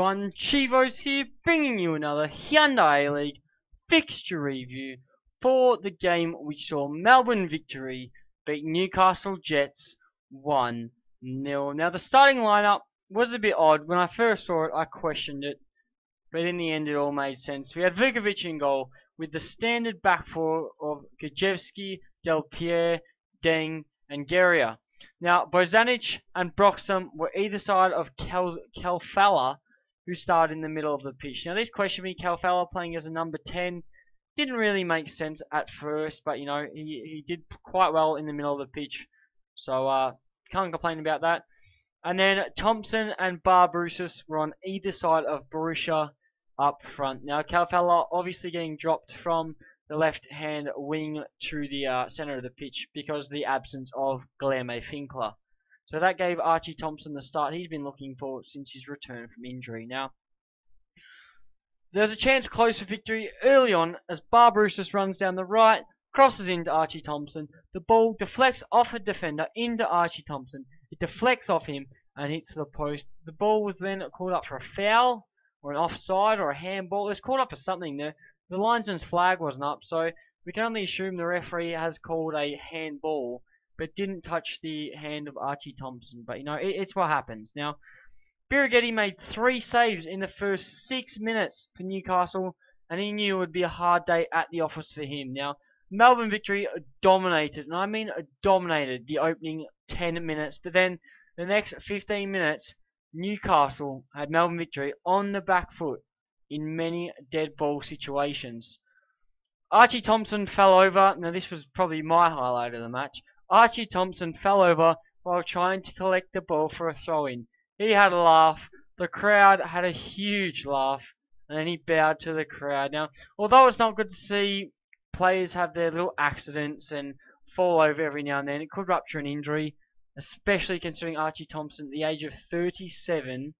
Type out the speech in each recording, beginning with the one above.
everyone, Chivos here, bringing you another Hyundai A-League fixture review for the game which saw Melbourne Victory beat Newcastle Jets 1-0. Now the starting lineup was a bit odd. When I first saw it, I questioned it, but in the end it all made sense. We had Vukovic in goal with the standard back four of Gajewski, Del Pierre, Deng and Guerrier. Now, Bozanic and Broxham were either side of Khalfallah, who started in the middle of the pitch. Now, this questioned me, Khalfallah playing as a number 10. Didn't really make sense at first, but, you know, he did quite well in the middle of the pitch. So, can't complain about that. And then Thompson and Barbarouses were on either side of Borussia up front. Now, Khalfallah obviously getting dropped from the left-hand wing to the centre of the pitch because of the absence of Guilherme Finkler. So that gave Archie Thompson the start he's been looking for since his return from injury. Now, there's a chance close for victory early on as Barbarouses runs down the right, crosses into Archie Thompson. The ball deflects off a defender into Archie Thompson. It deflects off him and hits the post. The ball was then called up for a foul or an offside or a handball. It was called up for something there. The linesman's flag wasn't up, so we can only assume the referee has called a handball, but didn't touch the hand of Archie Thompson. But, you know, it's what happens. Now, Birighitti made 3 saves in the first 6 minutes for Newcastle, and he knew it would be a hard day at the office for him. Now, Melbourne Victory dominated, and I mean dominated, the opening 10 minutes. But then, the next 15 minutes, Newcastle had Melbourne Victory on the back foot in many dead ball situations. Archie Thompson fell over. Now, this was probably my highlight of the match. Archie Thompson fell over while trying to collect the ball for a throw-in. He had a laugh. The crowd had a huge laugh. And then he bowed to the crowd. Now, although it's not good to see players have their little accidents and fall over every now and then, it could rupture an injury, especially considering Archie Thompson, at the age of 37,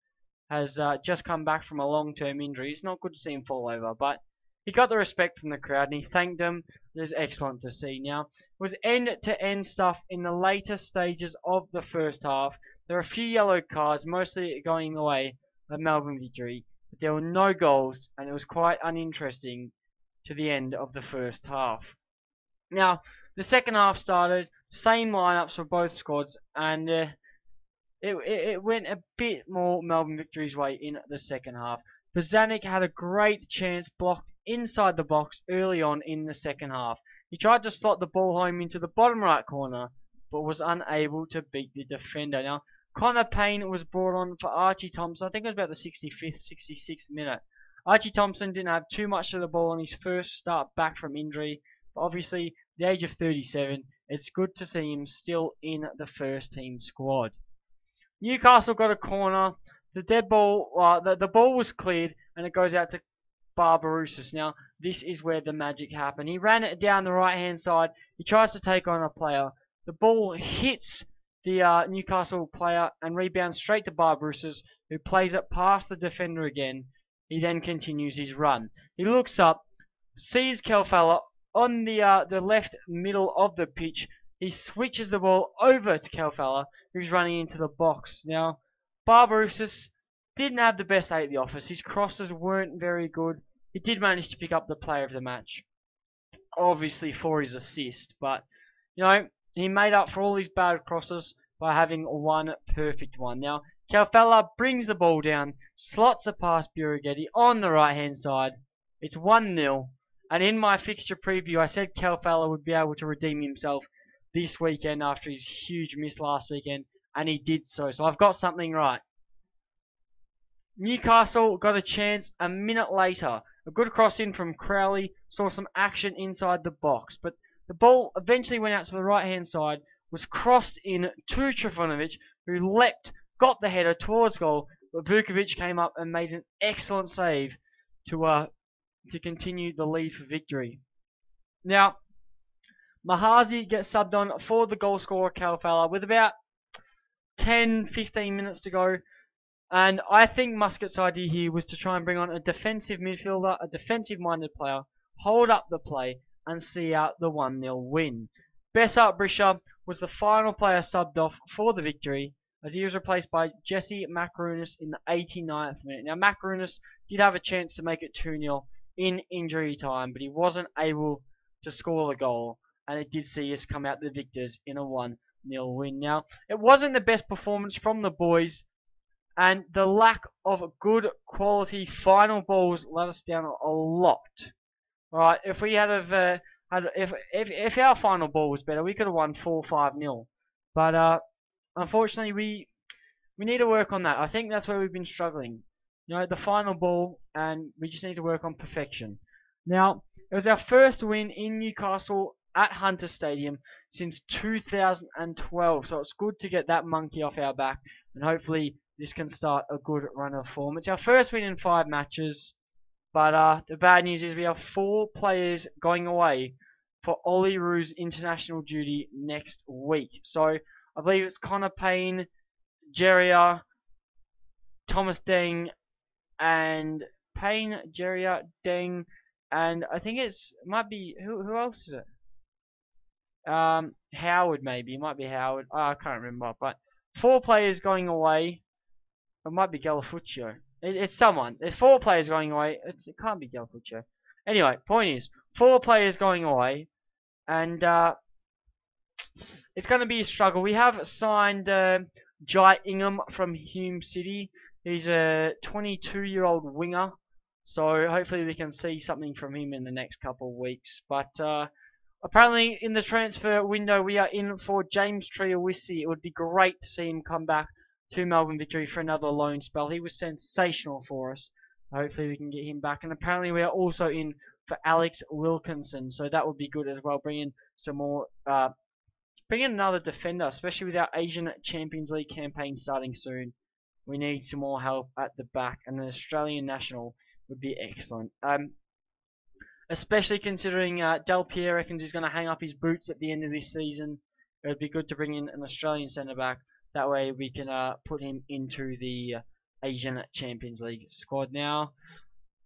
has just come back from a long-term injury. It's not good to see him fall over, but he got the respect from the crowd and he thanked them. It was excellent to see. Now, it was end-to-end stuff in the later stages of the first half. There were a few yellow cards, mostly going the way of Melbourne Victory, but there were no goals, and it was quite uninteresting to the end of the first half. Now, the second half started, same lineups for both squads, and it went a bit more Melbourne Victory's way in the second half. Bozanic had a great chance blocked inside the box early on in the second half. He tried to slot the ball home into the bottom right corner, but was unable to beat the defender. Now, Connor Payne was brought on for Archie Thompson. I think it was about the 65th, 66th minute. Archie Thompson didn't have too much of the ball on his first start back from injury. But obviously, the age of 37, it's good to see him still in the first team squad. Newcastle got a corner. The dead ball, the ball was cleared, and it goes out to Barbarouses. Now, this is where the magic happened. He ran it down the right-hand side. He tries to take on a player. The ball hits the Newcastle player and rebounds straight to Barbarouses, who plays it past the defender again. He then continues his run. He looks up, sees Khalfallah on the left middle of the pitch. He switches the ball over to Khalfallah, who's running into the box. Now, Barbarouses didn't have the best day at the office. His crosses weren't very good. He did manage to pick up the player of the match, obviously for his assist. But, you know, he made up for all his bad crosses by having one perfect one. Now, Khalfallah brings the ball down, slots it past Birighitti on the right-hand side. It's 1-0. And in my fixture preview, I said Khalfallah would be able to redeem himself this weekend after his huge miss last weekend, and he did so. So I've got something right. Newcastle got a chance a minute later. A good cross in from Crowley, saw some action inside the box, but the ball eventually went out to the right-hand side, was crossed in to Trifunovic, who leapt, got the header towards goal, but Vukovic came up and made an excellent save to continue the lead for victory. Now, Mahazi gets subbed on for the goal scorer Khalfallah with about 10-15 minutes to go. And I think Muscat's idea here was to try and bring on a defensive midfielder, a defensive-minded player, hold up the play, and see out the 1-0 win. Bessart Brisha was the final player subbed off for the victory, as he was replaced by Jesse Macaronis in the 89th minute. Now, Macaronis did have a chance to make it 2-0 in injury time, but he wasn't able to score the goal, and it did see us come out the victors in a 1-0 win. Now, it wasn't the best performance from the boys, and the lack of good quality final balls let us down a lot. Right, if we had if our final ball was better, we could have won 4-5-0. But unfortunately, we need to work on that. I think that's where we've been struggling. The final ball, and we just need to work on perfection. Now, it was our first win in Newcastle at Hunter Stadium since 2012, so it's good to get that monkey off our back, and hopefully this can start a good run of form. It's our first win in 5 matches, but the bad news is we have 4 players going away for Ollie Roo's international duty next week. So I believe it's Connor Payne, Jeria, Thomas Deng, and Payne, Jeria, Deng, and I think it might be, who else is it? Howard maybe, it might be Howard. I can't remember, but 4 players going away. It might be Galafuccio. It's someone. There's 4 players going away. It can't be Galafuccio. Anyway, point is, 4 players going away, and it's going to be a struggle. We have signed Jai Ingham from Hume City. He's a 22-year-old winger, so hopefully we can see something from him in the next couple of weeks. But apparently in the transfer window we are in for James Triawisi. It would be great to see him come back to Melbourne Victory for another loan spell. He was sensational for us. Hopefully we can get him back. And apparently we are also in for Alex Wilkinson, so that would be good as well. Bring in some more, bring in another defender, especially with our Asian Champions League campaign starting soon. We need some more help at the back, and an Australian national would be excellent. Especially considering Del Pierre reckons he's going to hang up his boots at the end of this season. It would be good to bring in an Australian centre back. That way we can put him into the Asian Champions League squad. Now,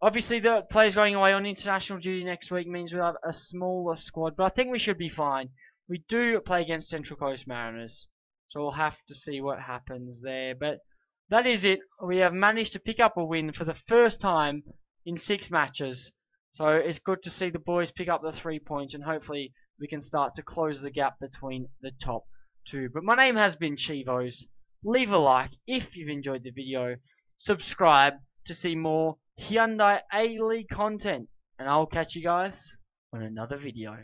obviously the players going away on international duty next week means we'll have a smaller squad, but I think we should be fine. We do play against Central Coast Mariners, so we'll have to see what happens there. But that is it. We have managed to pick up a win for the first time in 6 matches. So it's good to see the boys pick up the 3 points, and hopefully we can start to close the gap between the top 2. But my name has been Chivos. Leave a like if you've enjoyed the video. Subscribe to see more Hyundai A-League content. And I'll catch you guys on another video.